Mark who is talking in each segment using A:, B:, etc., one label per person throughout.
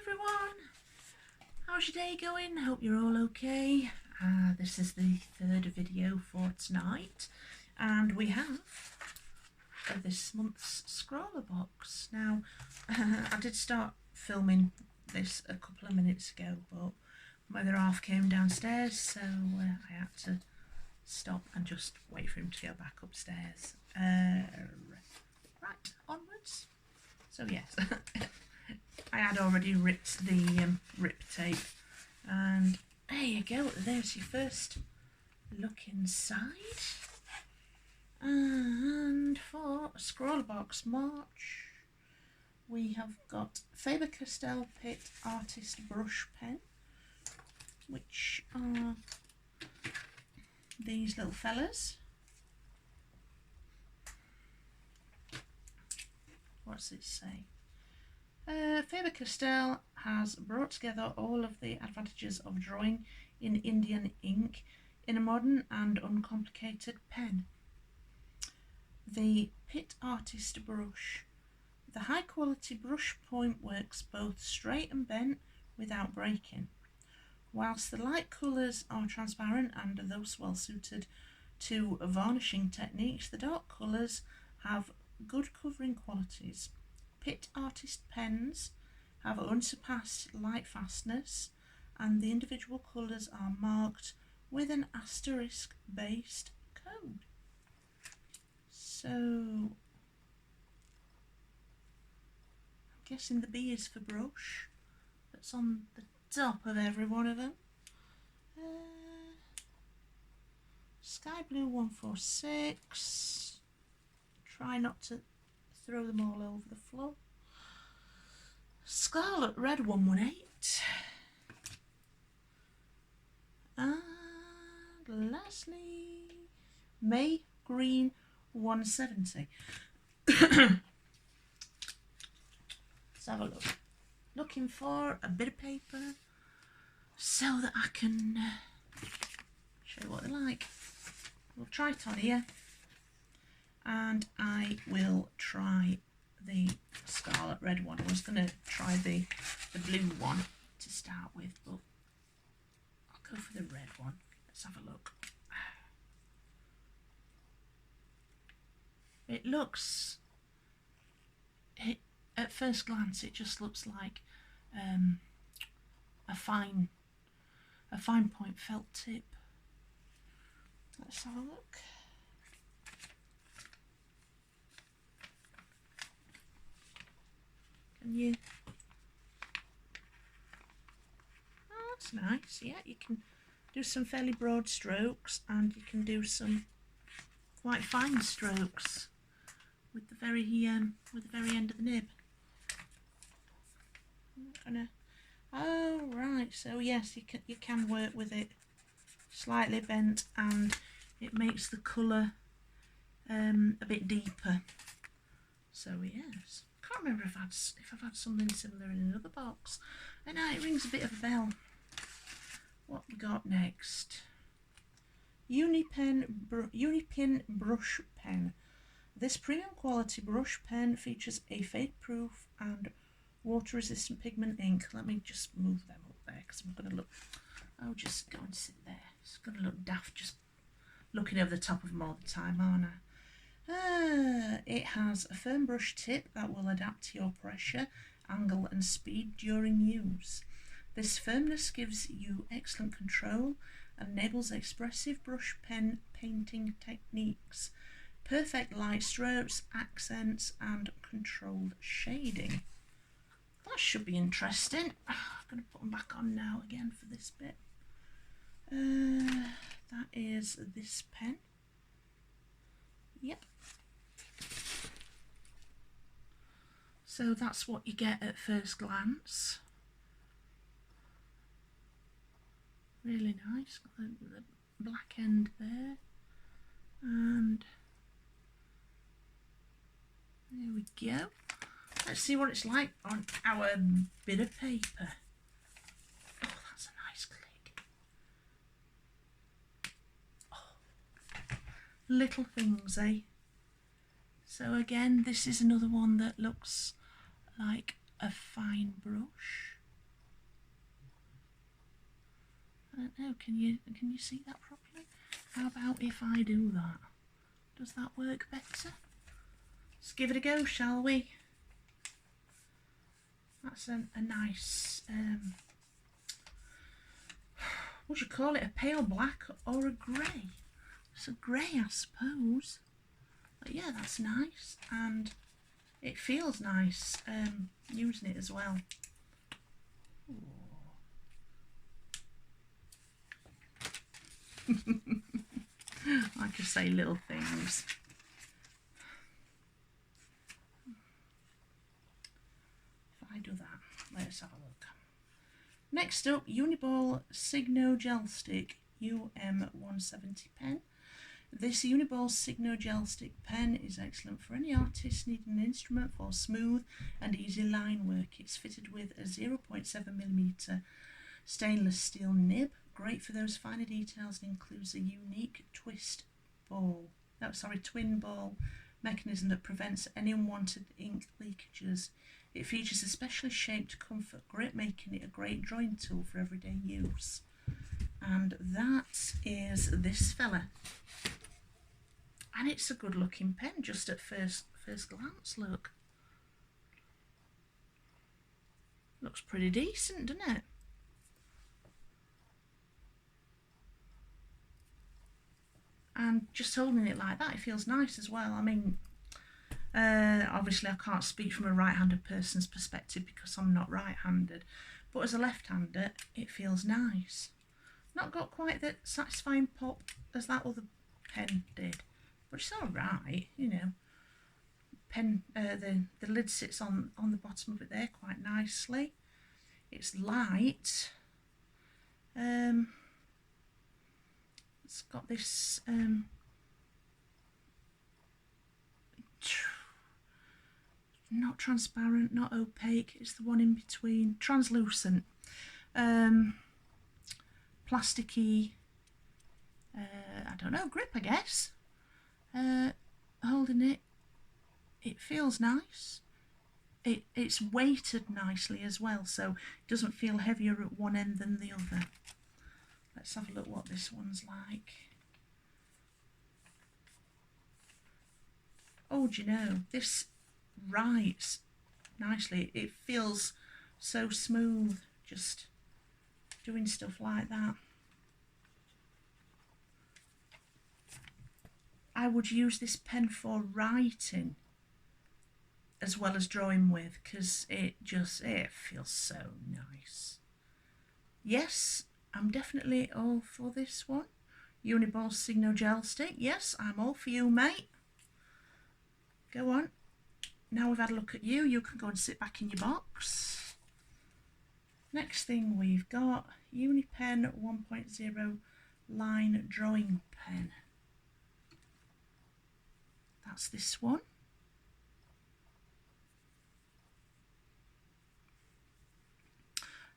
A: everyone, how's your day going? Hope you're all okay. This is the third video for tonight, and we have this month's Scrawlrbox. Now, I did start filming this a couple of minutes ago, but my other half came downstairs, so I had to stop and just wait for him to go back upstairs. Right, onwards. So yes, I had already ripped the rip tape, and there you go, there's your first look inside. And for Scrawlrbox March, we have got Faber-Castell Pitt Artist Brush Pen, which are these little fellas. What's it say? Faber-Castell has brought together all of the advantages of drawing in Indian ink in a modern and uncomplicated pen. The Pitt Artist Brush. The high quality brush point works both straight and bent without breaking. Whilst the light colours are transparent and thus well suited to varnishing techniques, the dark colours have good covering qualities. Pitt Artist pens have unsurpassed light fastness, and the individual colours are marked with an asterisk based code. So I'm guessing the B is for brush. That's on the top of every one of them. Sky blue 146. Try not to throw them all over the floor. Scarlet red 118. And lastly, May green 170. Let's have a look. Looking for a bit of paper so that I can show you what they're like. We'll try it on here, and I will try the scarlet red one. I was going to try the blue one to start with, but I'll go for the red one. Let's have a look. It looks, at first glance, it just looks like a fine point felt tip. Let's have a look. Can you? Oh, that's nice. Yeah, you can do some fairly broad strokes, and you can do some quite fine strokes with the very end of the nib. I'm not gonna. Oh right, so yes, you can work with it slightly bent, and it makes the colour a bit deeper. So yes, can't remember if I've had something similar in another box. And now it rings a bit of a bell. What we got next? Unipin brush pen. This premium quality brush pen features a fade-proof and water-resistant pigment ink. Let me just move them up there because I'm going to look. I'll just go and sit there. It's going to look daft just looking over the top of them all the time, aren't I? It has a firm brush tip that will adapt to your pressure, angle and speed during use. This firmness gives you excellent control and enables expressive brush pen painting techniques, perfect light strokes, accents and controlled shading. That should be interesting. I'm going to put them back on now again for this bit. That is this pen. Yep. So that's what you get at first glance. Really nice. Got the black end there. And there we go. Let's see what it's like on our bit of paper. Oh, that's a nice click. Oh, little things, eh? So again, this is another one that looks like a fine brush. I don't know, can you see that properly? How about if I do that? Does that work better? Let's give it a go, shall we? That's a nice, what do you call it, a pale black or a grey? It's a grey, I suppose. But yeah, that's nice, and it feels nice using it as well. Like I say, little things. If I do that, let's have a look. Next up, Uniball Signo Gel Stick UM170 pen. This Uniball Signo Gel Stick pen is excellent for any artist needing an instrument for smooth and easy line work. It's fitted with a 0.7mm stainless steel nib, great for those finer details, and includes a unique twin ball mechanism that prevents any unwanted ink leakages. It features a specially shaped comfort grip, making it a great drawing tool for everyday use. And that is this fella. And it's a good looking pen just at first glance, look. Looks pretty decent, doesn't it? And just holding it like that, it feels nice as well. I mean, obviously I can't speak from a right-handed person's perspective because I'm not right-handed, but as a left-hander it feels nice. Not got quite the satisfying pop as that other pen did, but it's alright, you know. Pen, the lid sits on the bottom of it there quite nicely. It's light. It's got this not transparent, not opaque, it's the one in between, translucent, plasticky, I don't know, grip I guess. Holding it, it feels nice. It's weighted nicely as well, so it doesn't feel heavier at one end than the other. Let's have a look what this one's like. Oh, do you know, this writes nicely. It feels so smooth just doing stuff like that. I would use this pen for writing as well as drawing with, because it feels so nice. Yes, I'm definitely all for this one. Uniball Signo Gel Stick. Yes, I'm all for you, mate. Go on. Now we've had a look at you, you can go and sit back in your box. Next thing we've got Unipen 1.0 line drawing pen. That's this one.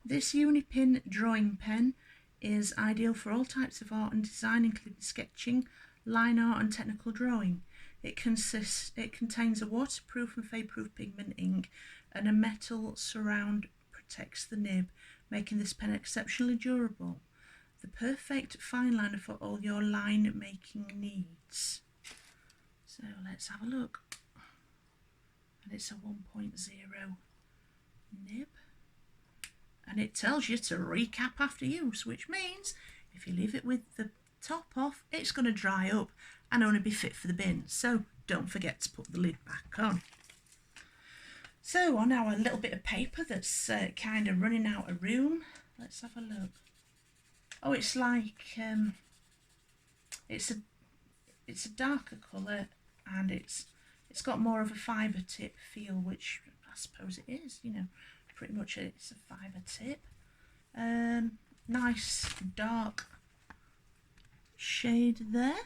A: This Unipen drawing pen is ideal for all types of art and design, including sketching, line art and technical drawing. It contains a waterproof and fade-proof pigment ink, and a metal surround protects the nib, making this pen exceptionally durable. The perfect fine liner for all your line making needs. So let's have a look. And it's a 1.0 nib. And it tells you to recap after use, which means if you leave it with the top off, it's going to dry up and only be fit for the bin. So don't forget to put the lid back on. So on our little bit of paper that's kind of running out of room, let's have a look. Oh, it's like it's a darker colour, and it's got more of a fibre tip feel, which I suppose it is, you know, pretty much it's a fibre tip. Nice dark shade there.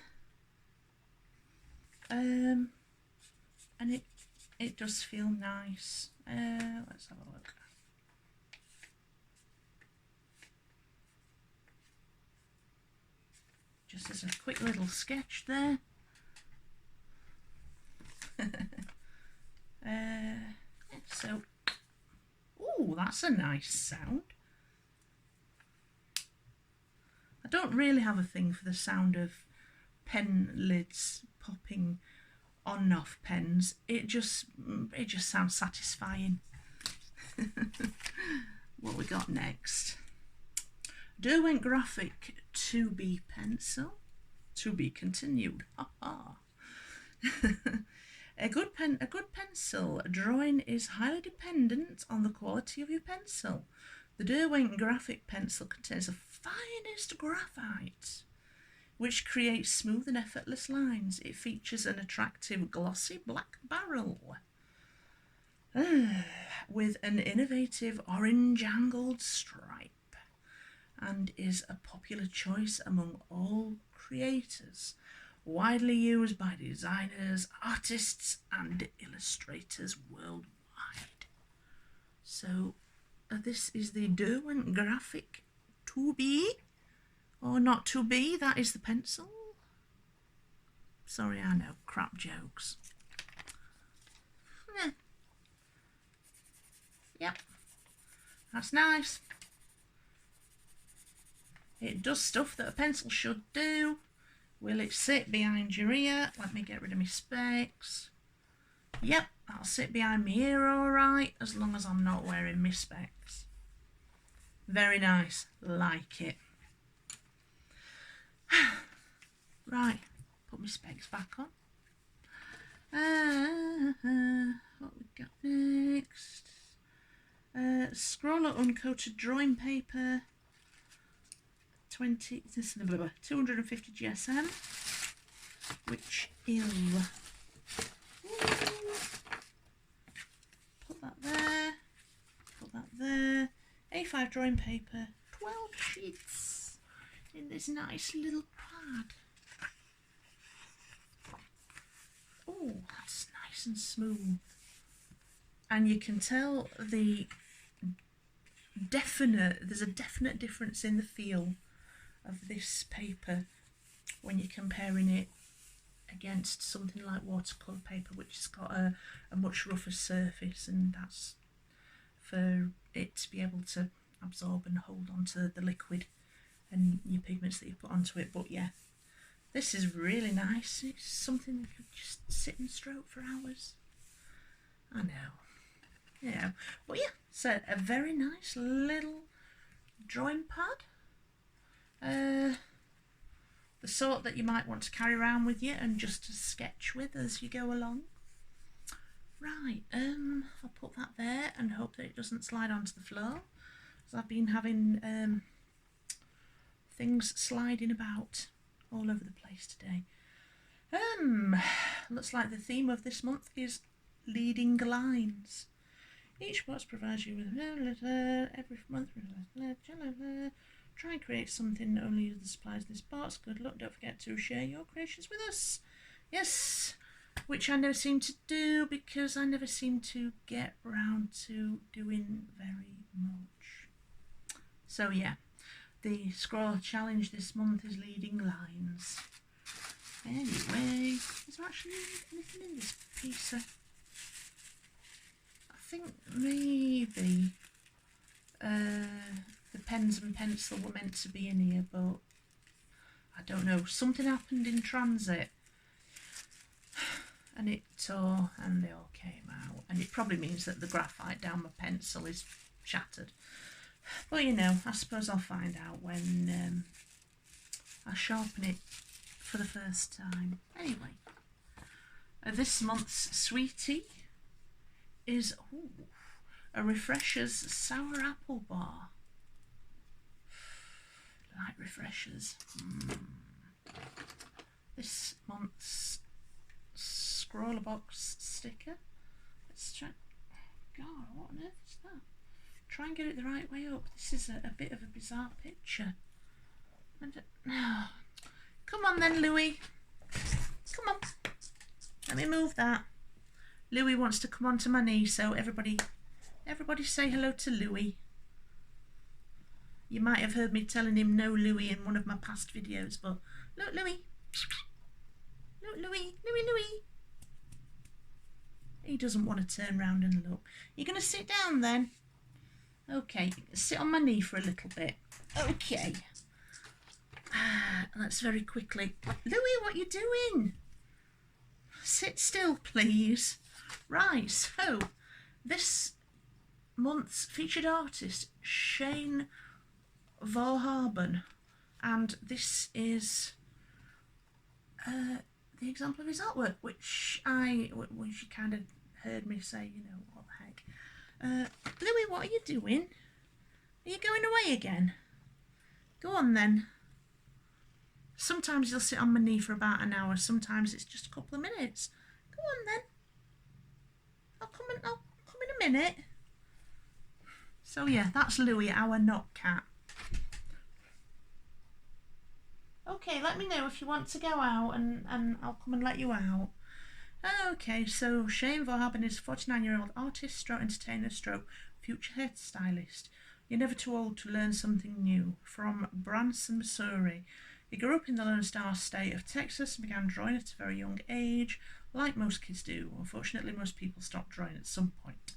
A: And it does feel nice. Let's have a look. Just as a quick little sketch there. So, oh, that's a nice sound. don't really have a thing for the sound of pen lids popping on and off pens. It just sounds satisfying. What we got next? Derwent Graphic 2B pencil. To be continued. Ha ha. A good pencil drawing is highly dependent on the quality of your pencil. The Derwent Graphic pencil contains the finest graphite, which creates smooth and effortless lines. It features an attractive glossy black barrel with an innovative orange angled stripe, and is a popular choice among all creators, widely used by designers, artists and illustrators worldwide. So this is the Derwent Graphic 2B, or not 2B, that is the pencil. Sorry, I know, crap jokes. Yep, that's nice. It does stuff that a pencil should do. Will it sit behind your ear? Let me get rid of my specs. Yep, that'll sit behind my ear alright, as long as I'm not wearing my specs. Very nice, like it. Right, put my specs back on. What we got next? Scrawler uncoated drawing paper. 250 GSM, which is put that there. A5 drawing paper, 12 sheets in this nice little pad. Oh, that's nice and smooth, and you can tell there's a definite difference in the feel of this paper when you're comparing it against something like watercolour paper, which has got a much rougher surface, and that's for it to be able to absorb and hold onto the liquid and your pigments that you put onto it. But yeah, this is really nice. It's something you could just sit and stroke for hours. I know. Yeah, but yeah, so a very nice little drawing pad. The sort that you might want to carry around with you and just to sketch with as you go along. Right, I'll put that there and hope that it doesn't slide onto the floor, because I've been having things sliding about all over the place today. Looks like the theme of this month is leading lines. Each box provides you with every month. Try and create something that only uses the supplies in this box. Good luck. Don't forget to share your creations with us. Yes, which I never seem to do because I never seem to get round to doing very much. So yeah, the scroll challenge this month is leading lines. Anyway, is there actually anything in this piece? I think maybe the pens and pencil were meant to be in here, but I don't know. Something happened in transit and it tore and they all came out, and it probably means that the graphite down my pencil is shattered. But you know, I suppose I'll find out when I sharpen it for the first time. Anyway, this month's sweetie is a Refreshers sour apple bar. Light refreshers. This month's Scrawlrbox sticker. Let's try. God, what on earth is that? Try and get it the right way up. This is a bit of a bizarre picture. Come on then, Louis. Come on. Let me move that. Louis wants to come onto my knee, so everybody say hello to Louis. You might have heard me telling him no Louis in one of my past videos, but look, Louis. Look, Louis. He doesn't want to turn round and look. You're going to sit down then? Okay, sit on my knee for a little bit. Okay. Let's very quickly. Louis, what are you doing? Sit still, please. Right, so this month's featured artist, Shane Verhaben, and this is the example of his artwork, which you kind of heard me say, you know, what the heck. Louis, what are you doing? Are you going away again? Go on then. Sometimes you'll sit on my knee for about an hour, sometimes it's just a couple of minutes. Go on then. I'll come in a minute. So yeah, that's Louis, our not cat. Okay, let me know if you want to go out and I'll come and let you out. Okay, so Shane Verhaben is a 49-year-old artist, stroke entertainer, stroke future hairstylist. You're never too old to learn something new. From Branson, Missouri. He grew up in the Lone Star State of Texas and began drawing at a very young age, like most kids do. Unfortunately, most people stop drawing at some point.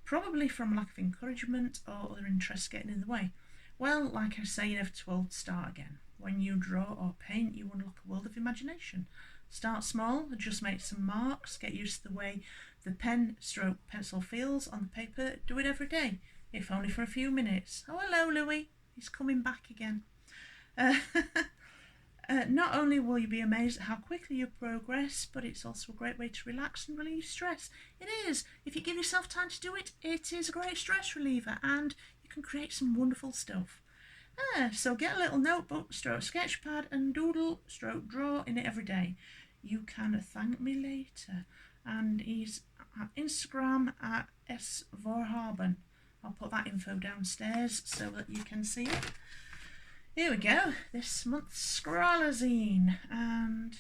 A: Probably from lack of encouragement or other interests getting in the way. Well, like I say, you're never too old to start again. When you draw or paint, you unlock a world of imagination. Start small, just make some marks, get used to the way the pen stroke pencil feels on the paper. Do it every day, if only for a few minutes. Oh, hello, Louis. He's coming back again. Not only will you be amazed at how quickly you progress, but it's also a great way to relax and relieve stress. It is. If you give yourself time to do it, it is a great stress reliever and you can create some wonderful stuff. So get a little notebook, stroke sketch pad and doodle, stroke draw in it every day. You can thank me later. And he's at Instagram at @sverhaben. I'll put that info downstairs so that you can see it. Here we go, this month's Scrawlzine, and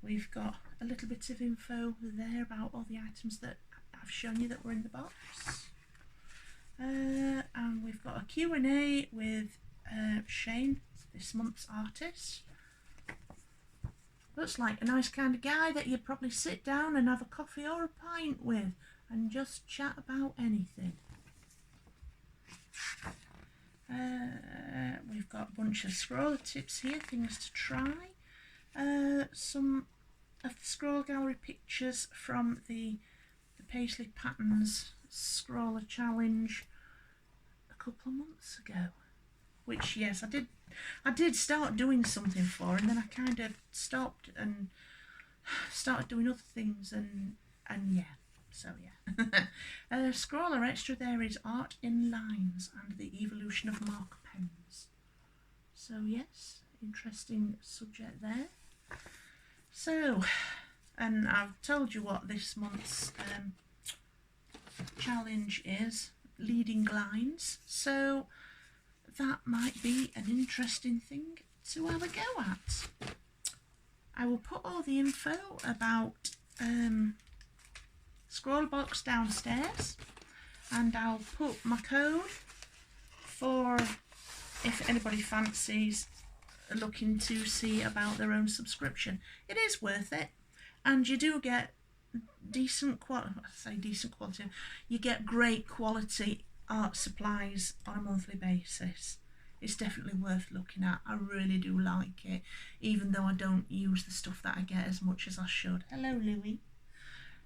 A: we've got a little bit of info there about all the items that I've shown you that were in the box. And we've got a Q&A with Shane, this month's artist. Looks like a nice kind of guy that you'd probably sit down and have a coffee or a pint with and just chat about anything. We've got a bunch of scroller tips here, things to try. Some of the scroll gallery pictures from the Paisley Patterns Scroller Challenge a couple of months ago. Which, yes, I did start doing something for, and then I kind of stopped and started doing other things, and yeah. So yeah. Scroller extra there is art in lines and the evolution of marker pens. So yes, interesting subject there. So, and I've told you what this month's challenge is, leading lines. So that might be an interesting thing to have a go at. I will put all the info about Scrawlrbox downstairs, and I'll put my code for if anybody fancies looking to see about their own subscription. It is worth it, and you do get decent quality. I say decent quality. You get great quality art supplies on a monthly basis. It's definitely worth looking at. I really do like it, even though I don't use the stuff that I get as much as I should. Hello, Louis.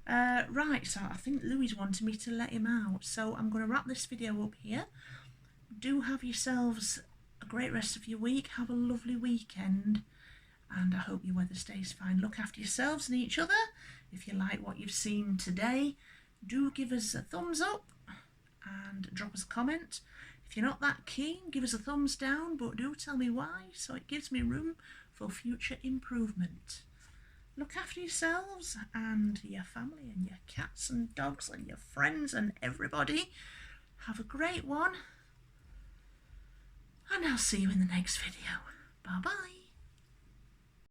A: Right, so I think Louis wanted me to let him out, so I'm going to wrap this video up here. Do have yourselves a great rest of your week. Have a lovely weekend, and I hope your weather stays fine. Look after yourselves and each other. If you like what you've seen today, do give us a thumbs up and drop us a comment. If you're not that keen, give us a thumbs down, but do tell me why, so it gives me room for future improvement. Look after yourselves and your family and your cats and dogs and your friends and everybody. Have a great one, and I'll see you in the next video. Bye bye.